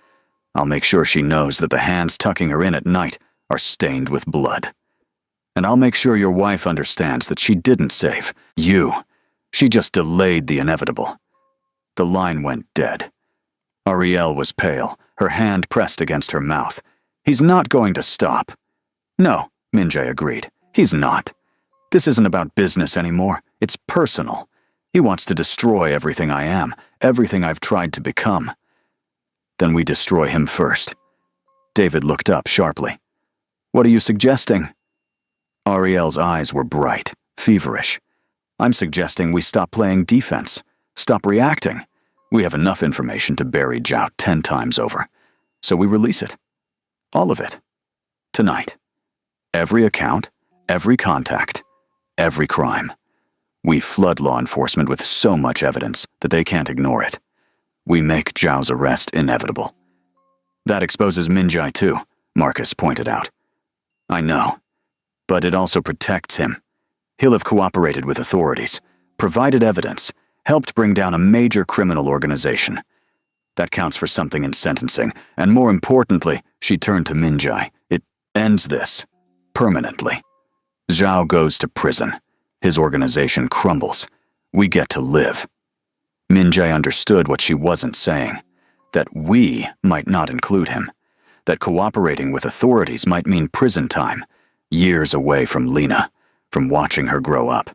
I'll make sure she knows that the hands tucking her in at night are stained with blood. And I'll make sure your wife understands that she didn't save you. She just delayed the inevitable. The line went dead. Ariel was pale, her hand pressed against her mouth. He's not going to stop. No, Minjai agreed. He's not. This isn't about business anymore. It's personal. He wants to destroy everything I am, everything I've tried to become. Then we destroy him first. David looked up sharply. What are you suggesting? Ariel's eyes were bright, feverish. I'm suggesting we stop playing defense, stop reacting. We have enough information to bury Zhao 10 times over. So we release it. All of it. Tonight. Every account, every contact, every crime. We flood law enforcement with so much evidence that they can't ignore it. We make Zhao's arrest inevitable. That exposes Minjai too, Marcus pointed out. I know, but it also protects him. He'll have cooperated with authorities, provided evidence, helped bring down a major criminal organization. That counts for something in sentencing, and more importantly, she turned to Minjai. It ends this. Permanently. Zhao goes to prison. His organization crumbles. We get to live. Minjai understood what she wasn't saying. That we might not include him. That cooperating with authorities might mean prison time. Years away from Lena, from watching her grow up.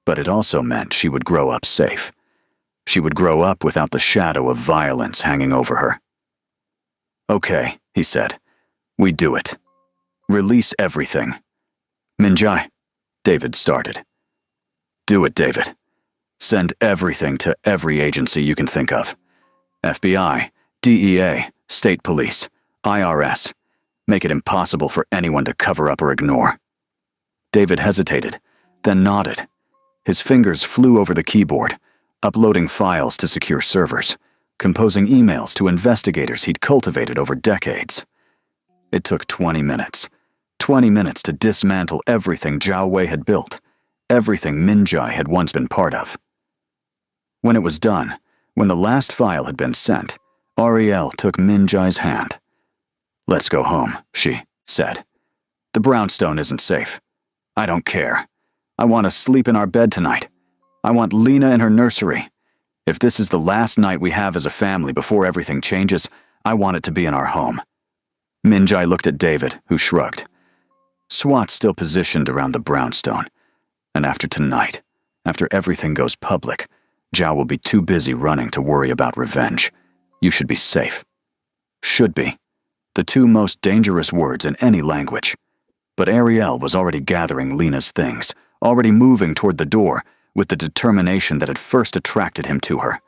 But it also meant she would grow up safe. She would grow up without the shadow of violence hanging over her. Okay, he said. We do it. Release everything. Minjai, David started. Do it, David. Send everything to every agency you can think of. FBI, DEA, State Police, IRS. Make it impossible for anyone to cover up or ignore. David hesitated, then nodded. His fingers flew over the keyboard, uploading files to secure servers, composing emails to investigators he'd cultivated over decades. It took 20 minutes. 20 minutes to dismantle everything Zhao Wei had built, everything Minjai had once been part of. When it was done, when the last file had been sent, Ariel took Minjai's hand. Let's go home, she said. The brownstone isn't safe. I don't care. I want to sleep in our bed tonight. I want Lena in her nursery. If this is the last night we have as a family before everything changes, I want it to be in our home. Minjai looked at David, who shrugged. SWAT's still positioned around the brownstone. And after tonight, after everything goes public, Zhao will be too busy running to worry about revenge. You should be safe. Should be. The two most dangerous words in any language. But Ariel was already gathering Lena's things, already moving toward the door with the determination that had first attracted him to her.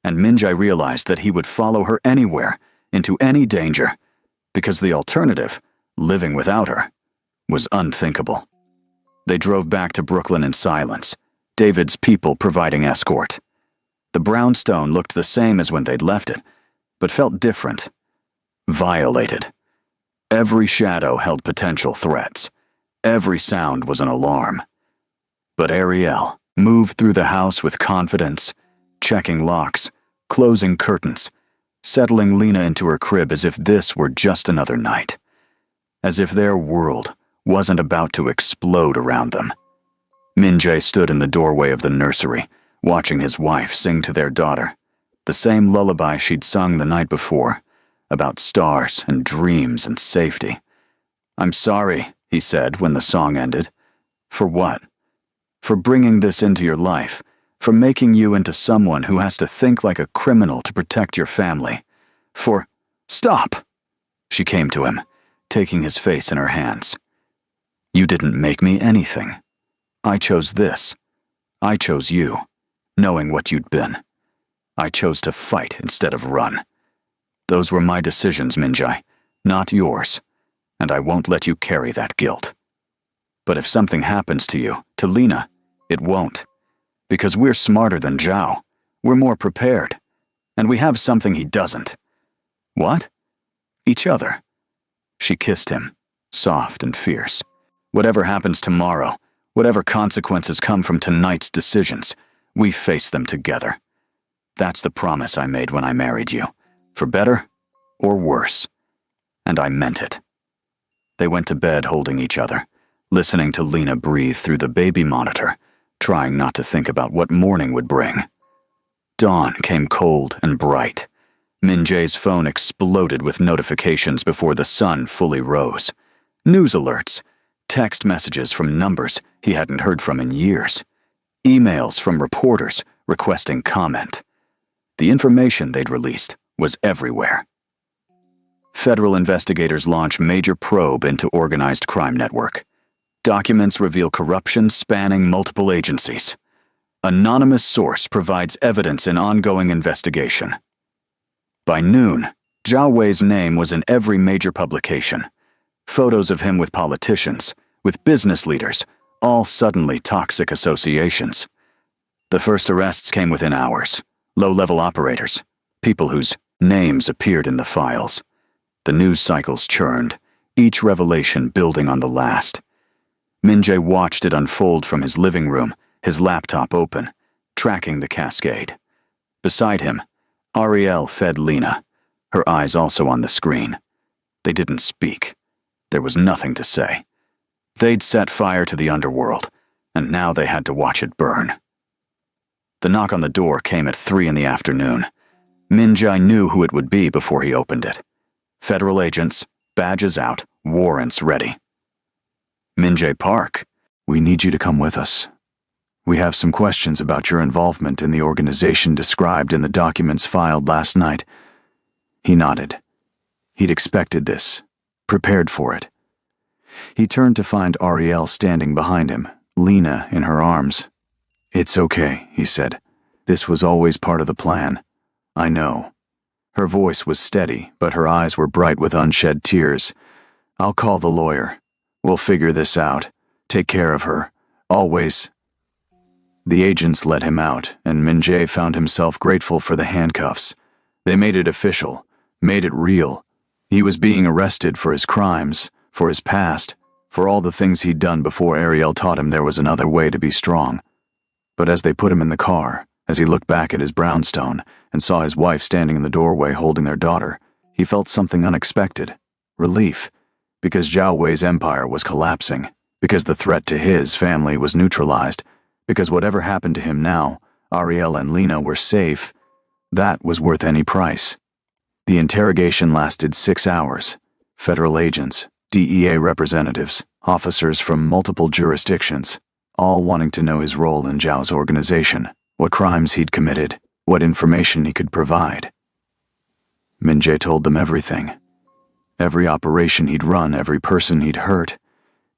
And Minjai realized that he would follow her anywhere, into any danger, because the alternative, living without her, was unthinkable. They drove back to Brooklyn in silence, David's people providing escort. The brownstone looked the same as when they'd left it, but felt different. Violated. Every shadow held potential threats. Every sound was an alarm. But Ariel moved through the house with confidence, checking locks, closing curtains, settling Lena into her crib as if this were just another night. As if their world wasn't about to explode around them. Minjai stood in the doorway of the nursery, watching his wife sing to their daughter, the same lullaby she'd sung the night before, about stars and dreams and safety. I'm sorry, he said when the song ended. For what? For bringing this into your life, For making you into someone who has to think like a criminal to protect your family. Stop! She came to him, taking his face in her hands. You didn't make me anything. I chose this. I chose you, knowing what you'd been. I chose to fight instead of run. Those were my decisions, Minjai, not yours, and I won't let you carry that guilt. But if something happens to you, to Lena, it won't. Because we're smarter than Zhao. We're more prepared. And we have something he doesn't. What? Each other. She kissed him, soft and fierce. Whatever happens tomorrow, whatever consequences come from tonight's decisions, we face them together. That's the promise I made when I married you, for better or worse. And I meant it. They went to bed holding each other, listening to Lena breathe through the baby monitor, trying not to think about what morning would bring. Dawn came cold and bright. Min-jae's phone exploded with notifications before the sun fully rose. News alerts, text messages from numbers he hadn't heard from in years, emails from reporters requesting comment. The information they'd released was everywhere. Federal investigators launch major probe into organized crime network. Documents reveal corruption spanning multiple agencies. Anonymous source provides evidence in ongoing investigation. By noon, Zhao Wei's name was in every major publication. Photos of him with politicians, with business leaders, all suddenly toxic associations. The first arrests came within hours. Low-level operators, people whose names appeared in the files. The news cycles churned, each revelation building on the last. Min-jae watched it unfold from his living room, his laptop open, tracking the cascade. Beside him, Ariel fed Lena, her eyes also on the screen. They didn't speak. There was nothing to say. They'd set fire to the underworld, and now they had to watch it burn. The knock on the door came at 3 in the afternoon. Min-jae knew who it would be before he opened it. Federal agents, badges out, warrants ready. Min-jae Park, we need you to come with us. We have some questions about your involvement in the organization described in the documents filed last night. He nodded. He'd expected this, prepared for it. He turned to find Ariel standing behind him, Lena in her arms. It's okay, he said. This was always part of the plan. I know. Her voice was steady, but her eyes were bright with unshed tears. I'll call the lawyer. We'll figure this out. Take care of her. Always. The agents let him out, and Min-jae found himself grateful for the handcuffs. They made it official, made it real. He was being arrested for his crimes, for his past, for all the things he'd done before Ariel taught him there was another way to be strong. But as they put him in the car, as he looked back at his brownstone and saw his wife standing in the doorway holding their daughter, he felt something unexpected. Relief. Because Zhao Wei's empire was collapsing, because the threat to his family was neutralized, because whatever happened to him now, Ariel and Lena were safe. That was worth any price. The interrogation lasted 6 hours. Federal agents, DEA representatives, officers from multiple jurisdictions, all wanting to know his role in Zhao's organization, what crimes he'd committed, what information he could provide. Min-jae told them everything. Every operation he'd run, every person he'd hurt,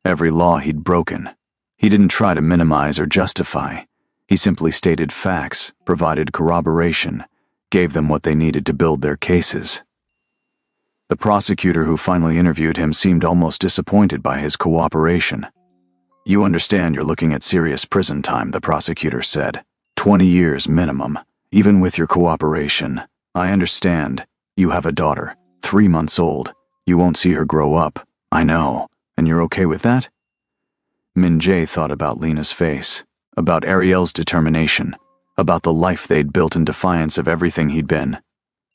every law he'd broken. He didn't try to minimize or justify. He simply stated facts, provided corroboration, gave them what they needed to build their cases. The prosecutor who finally interviewed him seemed almost disappointed by his cooperation. You understand you're looking at serious prison time, the prosecutor said. 20 years minimum, even with your cooperation. I understand. You have a daughter, 3 months old. You won't see her grow up. I know. And you're okay with that? Min-jae thought about Lena's face, about Ariel's determination, about the life they'd built in defiance of everything he'd been.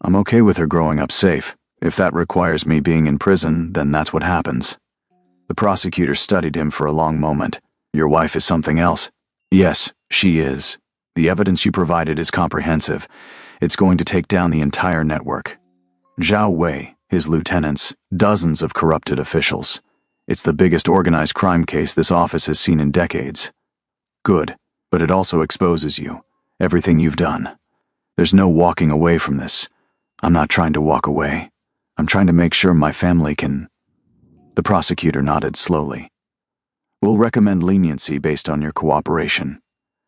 I'm okay with her growing up safe. If that requires me being in prison, then that's what happens. The prosecutor studied him for a long moment. Your wife is something else? Yes, she is. The evidence you provided is comprehensive. It's going to take down the entire network. Zhao Wei, his lieutenants, dozens of corrupted officials. It's the biggest organized crime case this office has seen in decades. Good, but it also exposes you. Everything you've done. There's no walking away from this. I'm not trying to walk away. I'm trying to make sure my family can—" The prosecutor nodded slowly. "We'll recommend leniency based on your cooperation.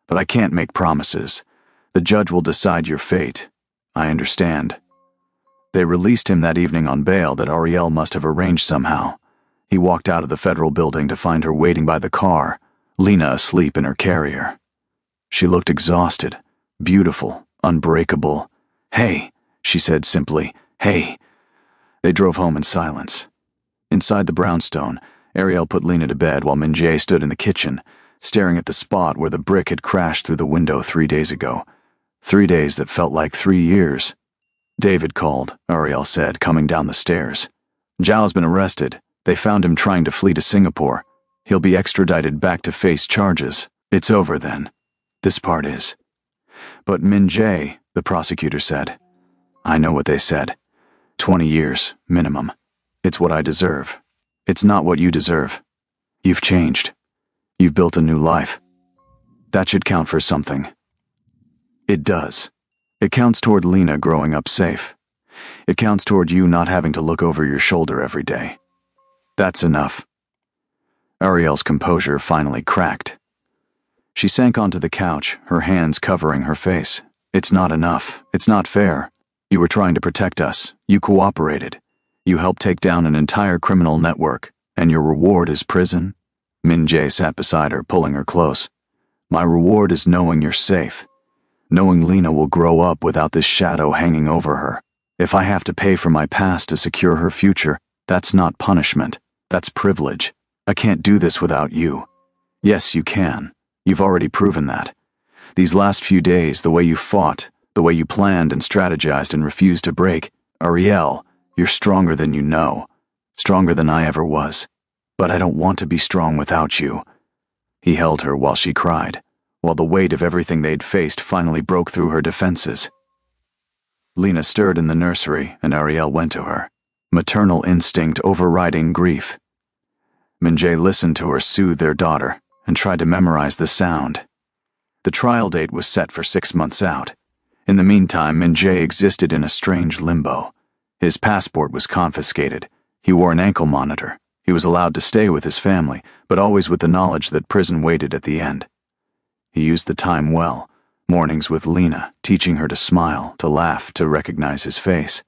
But I can't make promises. The judge will decide your fate. I understand." They released him that evening on bail that Ariel must have arranged somehow. He walked out of the federal building to find her waiting by the car, Lena asleep in her carrier. She looked exhausted, beautiful, unbreakable. "Hey," she said simply, "hey." They drove home in silence. Inside the brownstone, Ariel put Lena to bed while Min-jae stood in the kitchen, staring at the spot where the brick had crashed through the window 3 days ago. 3 days that felt like 3 years. "David called," Ariel said, coming down the stairs. "Zhao's been arrested. They found him trying to flee to Singapore. He'll be extradited back to face charges. It's over then. This part is." "But Min-jae," the prosecutor said. "I know what they said. 20 years, minimum. It's what I deserve. It's not what you deserve. You've changed. You've built a new life. That should count for something." It does. It counts toward Lena growing up safe. It counts toward you not having to look over your shoulder every day. That's enough. Ariel's composure finally cracked. She sank onto the couch, her hands covering her face. "It's not enough. It's not fair. You were trying to protect us. You cooperated. You helped take down an entire criminal network, and your reward is prison?" Min-jae sat beside her, pulling her close. "My reward is knowing you're safe. Knowing Lena will grow up without this shadow hanging over her. If I have to pay for my past to secure her future, that's not punishment. That's privilege. I can't do this without you." "Yes, you can. You've already proven that. These last few days, the way you fought, the way you planned and strategized and refused to break. Ariel, you're stronger than you know. Stronger than I ever was. But I don't want to be strong without you." He held her while she cried, while the weight of everything they'd faced finally broke through her defenses. Lena stirred in the nursery, and Ariel went to her, maternal instinct overriding grief. Min-jae listened to her soothe their daughter and tried to memorize the sound. The trial date was set for 6 months out. In the meantime, Min-jae existed in a strange limbo. His passport was confiscated. He wore an ankle monitor. He was allowed to stay with his family, but always with the knowledge that prison waited at the end. He used the time well, mornings with Lena, teaching her to smile, to laugh, to recognize his face.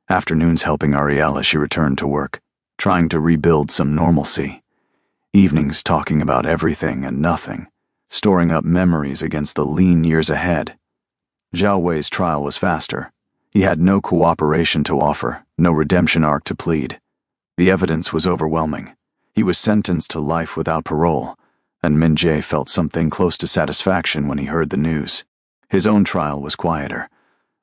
Afternoons helping Ariel as she returned to work, trying to rebuild some normalcy. Evenings talking about everything and nothing, storing up memories against the lean years ahead. Zhao Wei's trial was faster. He had no cooperation to offer, no redemption arc to plead. The evidence was overwhelming. He was sentenced to life without parole, and Min-jae felt something close to satisfaction when he heard the news. His own trial was quieter.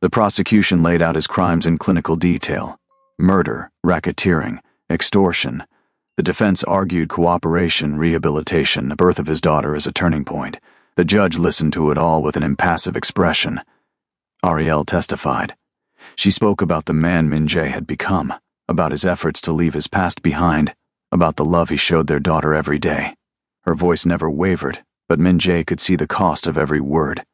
The prosecution laid out his crimes in clinical detail: murder, racketeering, extortion. The defense argued cooperation, rehabilitation, the birth of his daughter as a turning point. The judge listened to it all with an impassive expression. Ariel testified. She spoke about the man Min-jae had become, about his efforts to leave his past behind, about the love he showed their daughter every day. Her voice never wavered, but Min-jae could see the cost of every word.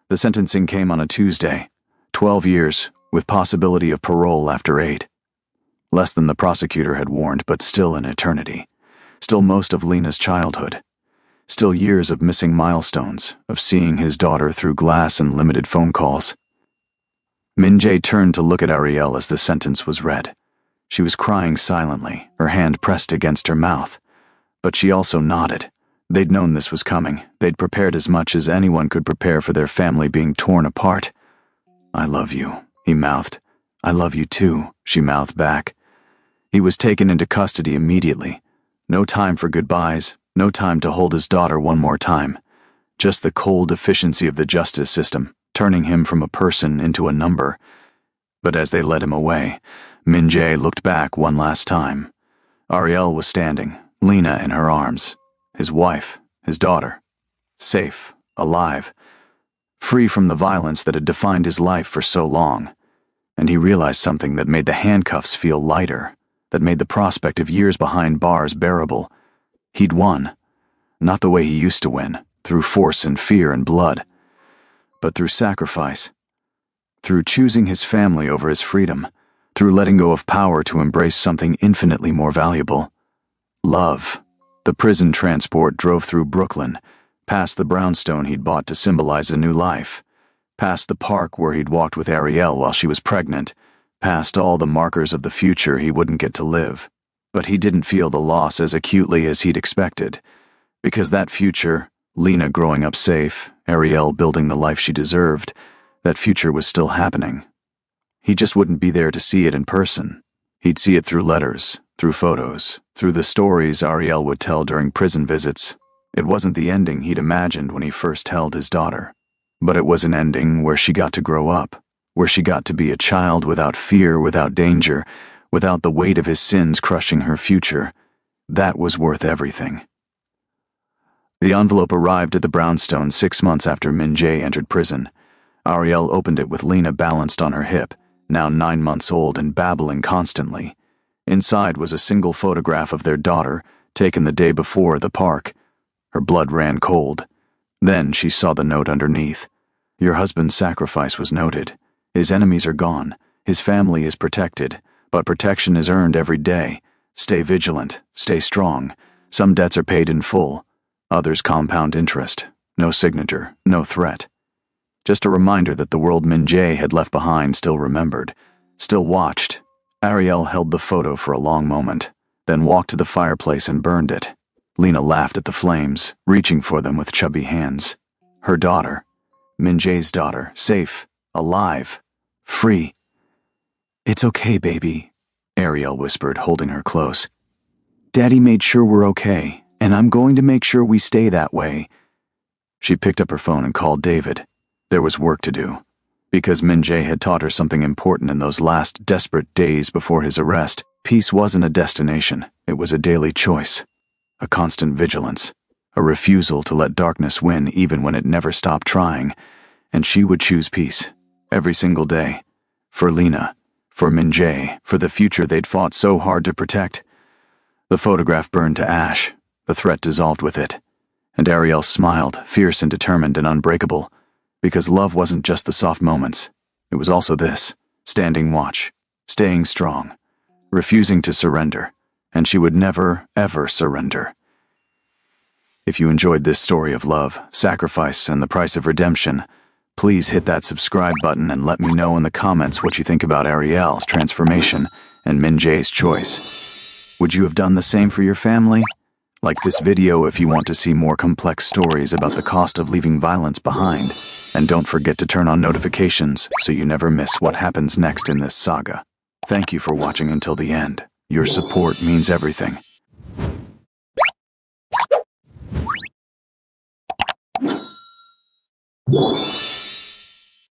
The sentencing came on a Tuesday. 12 years, with possibility of parole after 8. Less than the prosecutor had warned, but still an eternity. Still most of Lena's childhood. Still years of missing milestones, of seeing his daughter through glass and limited phone calls. Min-jae turned to look at Ariel as the sentence was read. She was crying silently, her hand pressed against her mouth. But she also nodded. They'd known this was coming. They'd prepared as much as anyone could prepare for their family being torn apart. "I love you," he mouthed. "I love you too," she mouthed back. He was taken into custody immediately. No time for goodbyes, no time to hold his daughter one more time. Just the cold efficiency of the justice system, turning him from a person into a number. But as they led him away, Min-jae looked back one last time. Ariel was standing, Lena in her arms. His wife, his daughter. Safe, alive. Free from the violence that had defined his life for so long. And he realized something that made the handcuffs feel lighter, that made the prospect of years behind bars bearable. He'd won. Not the way he used to win, through force and fear and blood. but through sacrifice. Through choosing his family over his freedom. Through letting go of power to embrace something infinitely more valuable. Love. The prison transport drove through Brooklyn, past the brownstone he'd bought to symbolize a new life, past the park where he'd walked with Ariel while she was pregnant, past all the markers of the future he wouldn't get to live. But he didn't feel the loss as acutely as he'd expected, because that future, Lena growing up safe, Ariel building the life she deserved, that future was still happening. He just wouldn't be there to see it in person. He'd see it through letters, through photos, through the stories Ariel would tell during prison visits. It wasn't the ending he'd imagined when he first held his daughter. But it was an ending where she got to grow up, where she got to be a child without fear, without danger, without the weight of his sins crushing her future. That was worth everything. The envelope arrived at the brownstone 6 months after Min Jae entered prison. Ariel opened it with Lena balanced on her hip, now 9 months old and babbling constantly. Inside was a single photograph of their daughter, taken the day before at the park. Her blood ran cold. Then she saw the note underneath. Your husband's sacrifice was noted. His enemies are gone. His family is protected, but protection is earned every day. Stay vigilant. Stay strong. Some debts are paid in full. Others compound interest. No signature. No threat. Just a reminder that the world Min Jae had left behind still remembered, still watched. Ariel held the photo for a long moment, then walked to the fireplace and burned it. Lena laughed at the flames, reaching for them with chubby hands. Her daughter, Min Jae's daughter, safe, alive, free. It's okay, baby, Ariel whispered, holding her close. Daddy made sure we're okay, and I'm going to make sure we stay that way. She picked up her phone and called David. There was work to do, because Min Jae had taught her something important in those last desperate days before his arrest. Peace wasn't a destination, it was a daily choice, a constant vigilance, a refusal to let darkness win even when it never stopped trying, and she would choose peace, every single day, for Lena, for Min Jae, for the future they'd fought so hard to protect. The photograph burned to ash, the threat dissolved with it, and Ariel smiled, fierce and determined and unbreakable. Because love wasn't just the soft moments. It was also this, standing watch, staying strong, refusing to surrender, and she would never, ever surrender. If you enjoyed this story of love, sacrifice, and the price of redemption, please hit that subscribe button and let me know in the comments what you think about Ariel's transformation and Min Jae's choice. Would you have done the same for your family? Like this video if you want to see more complex stories about the cost of leaving violence behind. And don't forget to turn on notifications so you never miss what happens next in this saga. Thank you for watching until the end. Your support means everything.